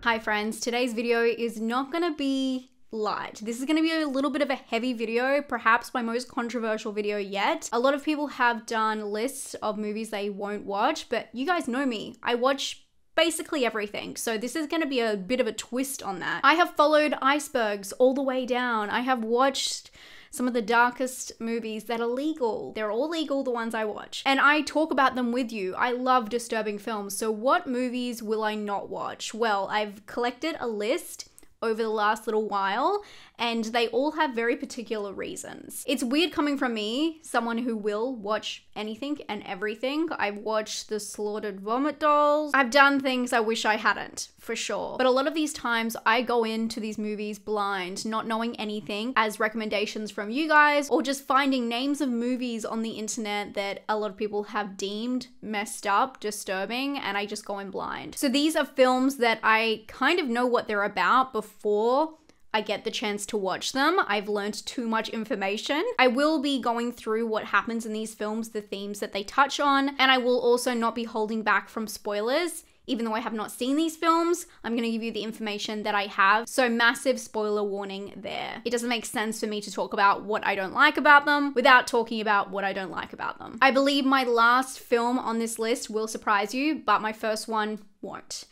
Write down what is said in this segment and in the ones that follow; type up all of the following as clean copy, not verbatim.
Hi friends, today's video is not gonna be light. This is gonna be a little bit of a heavy video, perhaps my most controversial video yet. A lot of people have done lists of movies they won't watch, but you guys know me. I watch basically everything. So this is going to be a bit of a twist on that. I have followed icebergs all the way down. I have watched some of the darkest movies that are legal. They're all legal, the ones I watch. And I talk about them with you. I love disturbing films. So what movies will I not watch? Well, I've collected a list over the last little while, and they all have very particular reasons. It's weird coming from me, someone who will watch anything and everything. I've watched the Slaughtered Vomit Dolls. I've done things I wish I hadn't, for sure. But a lot of these times I go into these movies blind, not knowing anything, as recommendations from you guys, or just finding names of movies on the internet that a lot of people have deemed messed up, disturbing, and I just go in blind. So these are films that I kind of know what they're about before I get the chance to watch them. I've learned too much information. I will be going through what happens in these films, the themes that they touch on, and I will also not be holding back from spoilers. Even though I have not seen these films, I'm gonna give you the information that I have. So massive spoiler warning there. It doesn't make sense for me to talk about what I don't like about them without talking about what I don't like about them. I believe my last film on this list will surprise you, but my first one won't.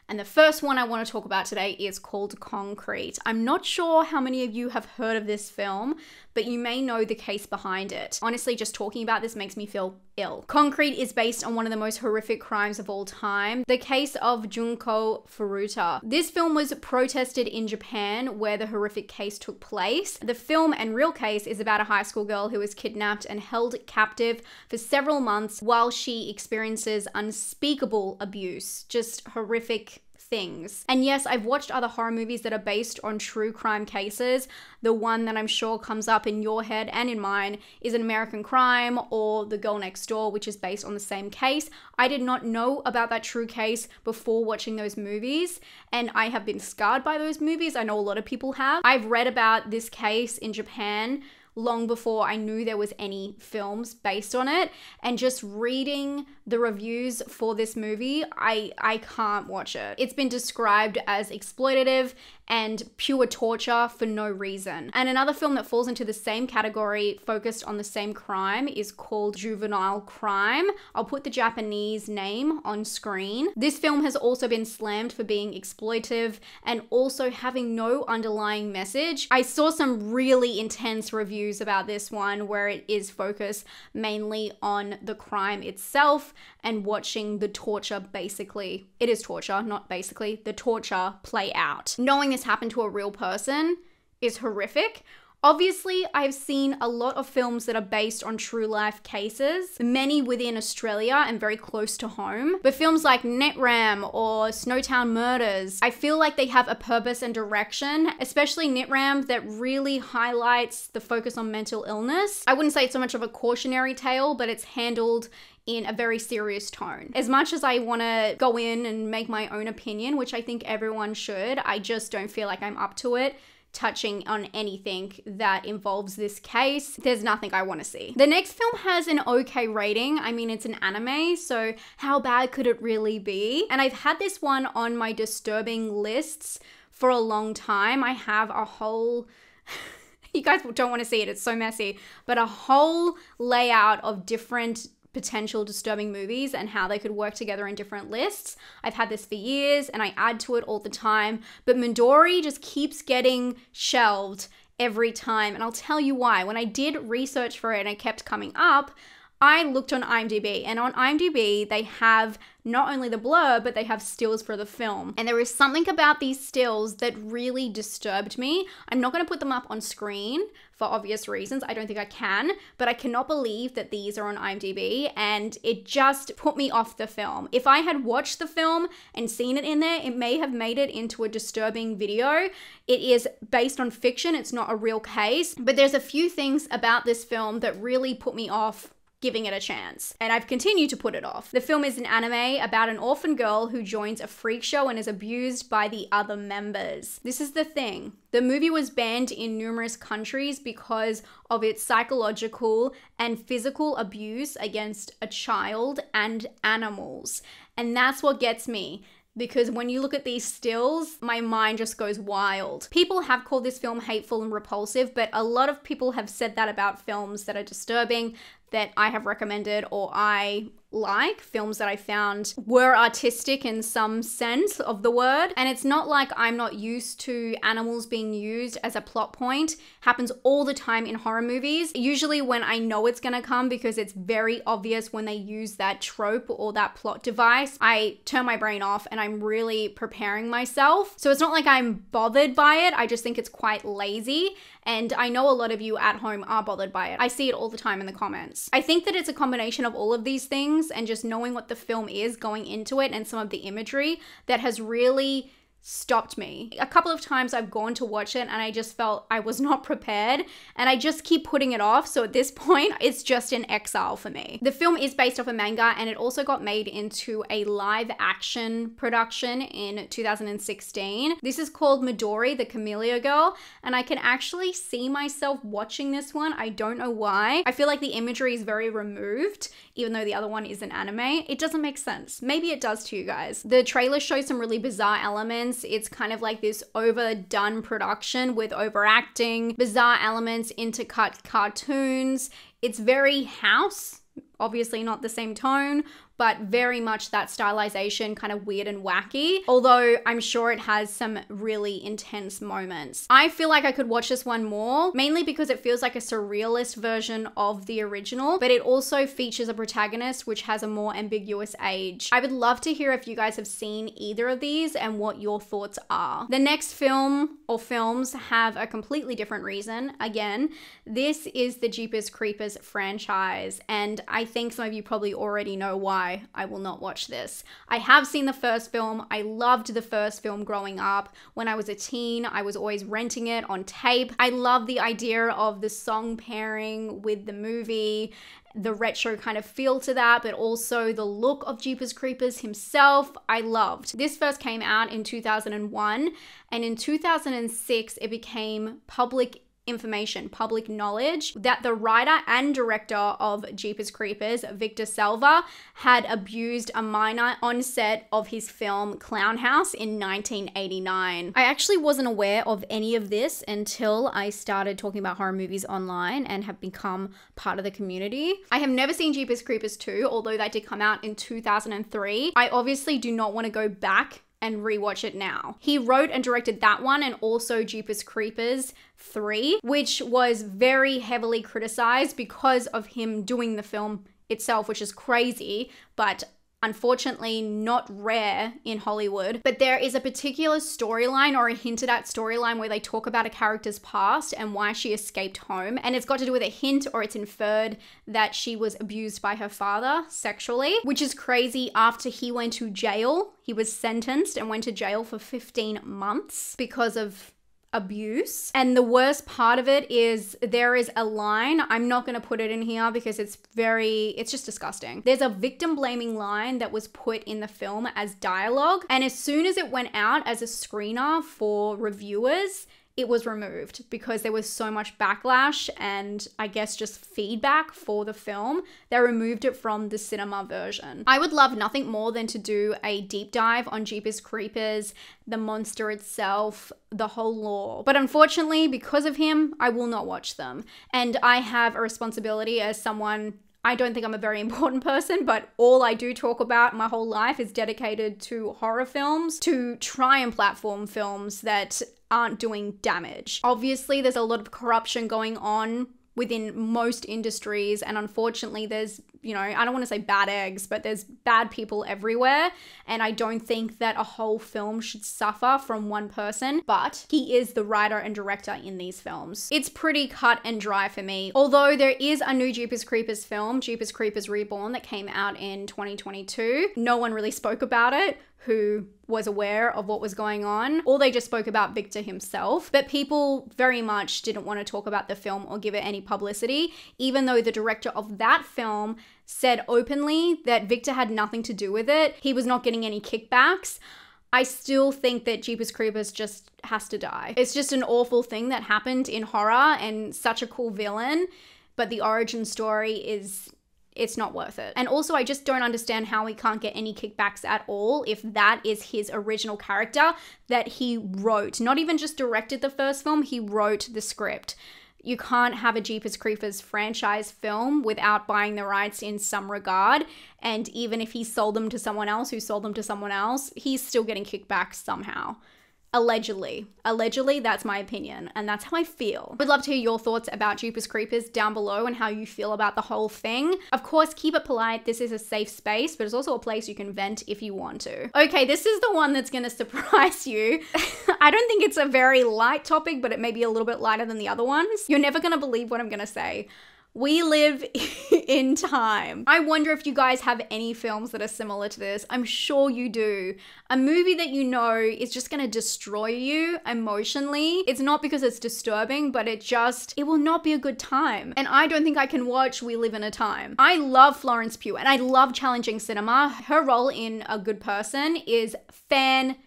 And the first one I want to talk about today is called Concrete. I'm not sure how many of you have heard of this film, but you may know the case behind it. Honestly, just talking about this makes me feel ill. Concrete is based on one of the most horrific crimes of all time, the case of Junko Furuta. This film was protested in Japan, where the horrific case took place. The film and real case is about a high school girl who was kidnapped and held captive for several months while she experiences unspeakable abuse. Just horrific things. And yes, I've watched other horror movies that are based on true crime cases. The one that I'm sure comes up in your head and in mine is An American Crime or The Girl Next Door, which is based on the same case. I did not know about that true case before watching those movies, and I have been scarred by those movies. I know a lot of people have. I've read about this case in Japan long before I knew there was any films based on it, and just reading the reviews for this movie, I can't watch it. It's been described as exploitative and pure torture for no reason. And another film that falls into the same category, focused on the same crime, is called Juvenile Crime. I'll put the Japanese name on screen. This film has also been slammed for being exploitive and also having no underlying message. I saw some really intense reviews about this one where it is focused mainly on the crime itself and watching the torture, basically. It is torture, not basically, the torture play out. Knowing this happened to a real person is horrific. Obviously, I've seen a lot of films that are based on true life cases, many within Australia and very close to home. But films like Netram or Snowtown Murders, I feel like they have a purpose and direction, especially Netram, that really highlights the focus on mental illness. I wouldn't say it's so much of a cautionary tale, but it's handled in a very serious tone. As much as I want to go in and make my own opinion, which I think everyone should, I just don't feel like I'm up to it touching on anything that involves this case. There's nothing I want to see. The next film has an okay rating. I mean, it's an anime, so how bad could it really be? And I've had this one on my disturbing lists for a long time. I have a whole you guys don't want to see it, it's so messy, but a whole layout of different potential disturbing movies and how they could work together in different lists. I've had this for years and I add to it all the time, but Midori just keeps getting shelved every time, and I'll tell you why. When I did research for it and it kept coming up, I looked on IMDb, and on IMDb they have not only the blurb, but they have stills for the film. And there is something about these stills that really disturbed me. I'm not going to put them up on screen for obvious reasons. I don't think I can, but I cannot believe that these are on IMDb, and it just put me off the film. If I had watched the film and seen it in there, it may have made it into a disturbing video. It is based on fiction. It's not a real case, but there's a few things about this film that really put me off giving it a chance, and I've continued to put it off. The film is an anime about an orphan girl who joins a freak show and is abused by the other members. This is the thing. The movie was banned in numerous countries because of its psychological and physical abuse against a child and animals. And that's what gets me. because when you look at these stills, my mind just goes wild. People have called this film hateful and repulsive, but a lot of people have said that about films that are disturbing that I have recommended or I like, films that I found were artistic in some sense of the word. And it's not like I'm not used to animals being used as a plot point. Happens all the time in horror movies. Usually when I know it's gonna come, because it's very obvious when they use that trope or that plot device, I turn my brain off and I'm really preparing myself. So it's not like I'm bothered by it. I just think it's quite lazy. And I know a lot of you at home are bothered by it. I see it all the time in the comments. I think that it's a combination of all of these things and just knowing what the film is going into it and some of the imagery that has really stopped me. A couple of times I've gone to watch it and I just felt I was not prepared and I just keep putting it off. So at this point, it's just an exile for me. The film is based off a manga and it also got made into a live action production in 2016. This is called Midori, the Camellia girl, and I can actually see myself watching this one. I don't know why. I feel like the imagery is very removed, even though the other one is an anime. It doesn't make sense. Maybe it does to you guys. The trailer shows some really bizarre elements. It's kind of like this overdone production with overacting, bizarre elements, intercut cartoons. It's very house, obviously not the same tone, but very much that stylization, kind of weird and wacky, although I'm sure it has some really intense moments. I feel like I could watch this one more, mainly because it feels like a surrealist version of the original, but it also features a protagonist which has a more ambiguous age. I would love to hear if you guys have seen either of these and what your thoughts are. The next film or films have a completely different reason. Again, this is the Jeepers Creepers franchise, and I think some of you probably already know why I will not watch this. I have seen the first film. I loved the first film growing up. When I was a teen, I was always renting it on tape. I love the idea of the song pairing with the movie, the retro kind of feel to that, but also the look of Jeepers Creepers himself, I loved. This first came out in 2001, and in 2006, it became public information, public knowledge, that the writer and director of Jeepers Creepers, Victor Salva, had abused a minor on set of his film Clown House in 1989. I actually wasn't aware of any of this until I started talking about horror movies online and have become part of the community. I have never seen Jeepers Creepers 2, although that did come out in 2003. I obviously do not want to go back and rewatch it now. He wrote and directed that one and also Jeepers Creepers 3, which was very heavily criticized because of him doing the film itself, which is crazy, but unfortunately not rare in Hollywood. But there is a particular storyline or a hinted at storyline where they talk about a character's past and why she escaped home. And it's got to do with a hint, or it's inferred that she was abused by her father sexually, which is crazy. After he went to jail, he was sentenced and went to jail for 15 months because of abuse. And the worst part of it is there is a line, I'm not going to put it in here because it's just disgusting. There's a victim blaming line that was put in the film as dialogue, and as soon as it went out as a screener for reviewers, it was removed because there was so much backlash and I guess just feedback for the film. They removed it from the cinema version. I would love nothing more than to do a deep dive on Jeepers Creepers, the monster itself, the whole lore. But unfortunately, because of him, I will not watch them. And I have a responsibility as someone, I don't think I'm a very important person, but all I do talk about my whole life is dedicated to horror films, to try and platform films that aren't doing damage. Obviously, there's a lot of corruption going on within most industries, and unfortunately there's, I don't want to say bad eggs, but there's bad people everywhere, and I don't think that a whole film should suffer from one person, but he is the writer and director in these films. It's pretty cut and dry for me, although there is a new Jeepers Creepers film, Jeepers Creepers Reborn, that came out in 2022. No one really spoke about it who was aware of what was going on. All they just spoke about Victor himself, but people very much didn't want to talk about the film or give it any publicity, even though the director of that film said openly that Victor had nothing to do with it. He was not getting any kickbacks. I still think that Jeepers Creepers just has to die. It's just an awful thing that happened in horror and such a cool villain, but the origin story is it's not worth it. And also, I just don't understand how he can't get any kickbacks at all if that is his original character that he wrote. Not even just directed the first film, he wrote the script. You can't have a Jeepers Creepers franchise film without buying the rights in some regard. And even if he sold them to someone else who sold them to someone else, he's still getting kickbacks somehow. Allegedly. Allegedly, that's my opinion, and that's how I feel. Would love to hear your thoughts about Jeepers Creepers down below and how you feel about the whole thing. Of course, keep it polite. This is a safe space, but it's also a place you can vent if you want to. Okay, this is the one that's gonna surprise you. I don't think it's a very light topic, but it may be a little bit lighter than the other ones. You're never gonna believe what I'm gonna say. We live in time. I wonder if you guys have any films that are similar to this. I'm sure you do. A movie that you know is just gonna destroy you emotionally. It's not because it's disturbing, but it will not be a good time. And I don't think I can watch We Live in a Time. I love Florence Pugh and I love challenging cinema. Her role in A Good Person is fantastic.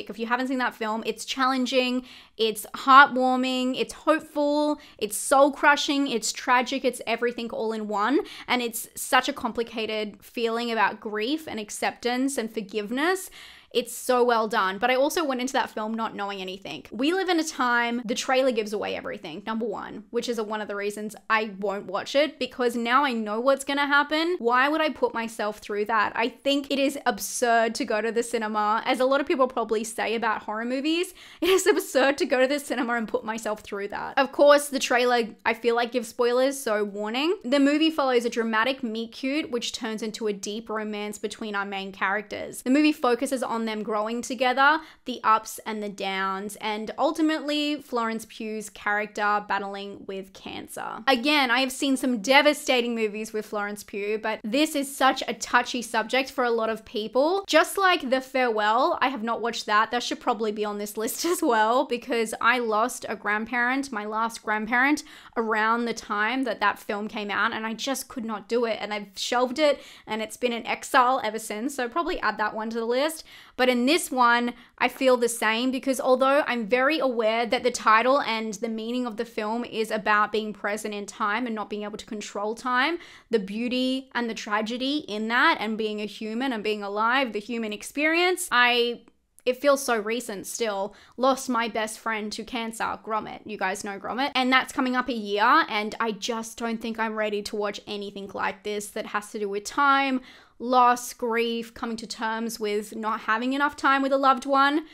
If you haven't seen that film, it's challenging, it's heartwarming, it's hopeful, it's soul-crushing, it's tragic, it's everything all in one. And it's such a complicated feeling about grief and acceptance and forgiveness. It's so well done. But I also went into that film not knowing anything. We Live in a Time, the trailer gives away everything, number one, which is one of the reasons I won't watch it, because now I know what's gonna happen. Why would I put myself through that? I think it is absurd to go to the cinema, as a lot of people probably say about horror movies. It is absurd to go to the cinema and put myself through that. Of course, the trailer, I feel like, gives spoilers, so warning. The movie follows a dramatic meet-cute, which turns into a deep romance between our main characters. The movie focuses on them growing together, the ups and the downs, and ultimately Florence Pugh's character battling with cancer. Again, I have seen some devastating movies with Florence Pugh, but this is such a touchy subject for a lot of people. Just like The Farewell, I have not watched that. That should probably be on this list as well, because I lost a grandparent, my last grandparent, around the time that that film came out, and I just could not do it, and I've shelved it, and it's been in exile ever since, so probably add that one to the list. But in this one, I feel the same, because although I'm very aware that the title and the meaning of the film is about being present in time and not being able to control time, the beauty and the tragedy in that, and being a human and being alive, the human experience, it feels so recent still. Lost my best friend to cancer, Gromit. You guys know Gromit. And that's coming up a year, and I just don't think I'm ready to watch anything like this that has to do with time, loss, grief, coming to terms with not having enough time with a loved one.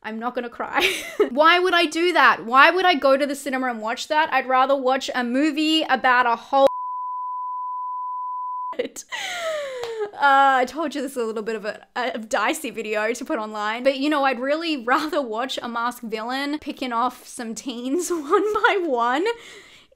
I'm not gonna cry. Why would I do that? Why would I go to the cinema and watch that? I'd rather watch a movie about a whole I told you this is a little bit of a dicey video to put online, but you know, I'd really rather watch a masked villain picking off some teens one by one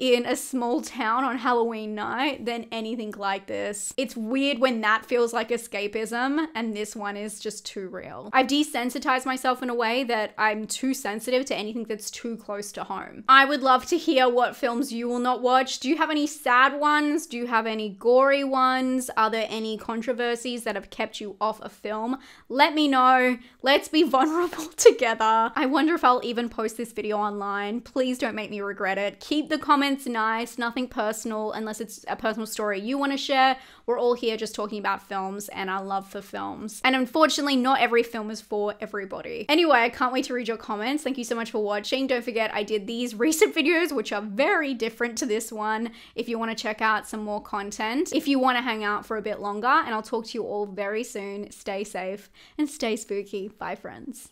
in a small town on Halloween night than anything like this. It's weird when that feels like escapism and this one is just too real. I've desensitized myself in a way that I'm too sensitive to anything that's too close to home. I would love to hear what films you will not watch. Do you have any sad ones? Do you have any gory ones? Are there any controversies that have kept you off a film? Let me know. Let's be vulnerable together. I wonder if I'll even post this video online. Please don't make me regret it. Keep the comments nice, nothing personal, unless it's a personal story you want to share. We're all here just talking about films and our love for films. And unfortunately, not every film is for everybody. Anyway, I can't wait to read your comments. Thank you so much for watching. Don't forget, I did these recent videos, which are very different to this one, if you want to check out some more content, if you want to hang out for a bit longer, and I'll talk to you all very soon. Stay safe and stay spooky. Bye, friends.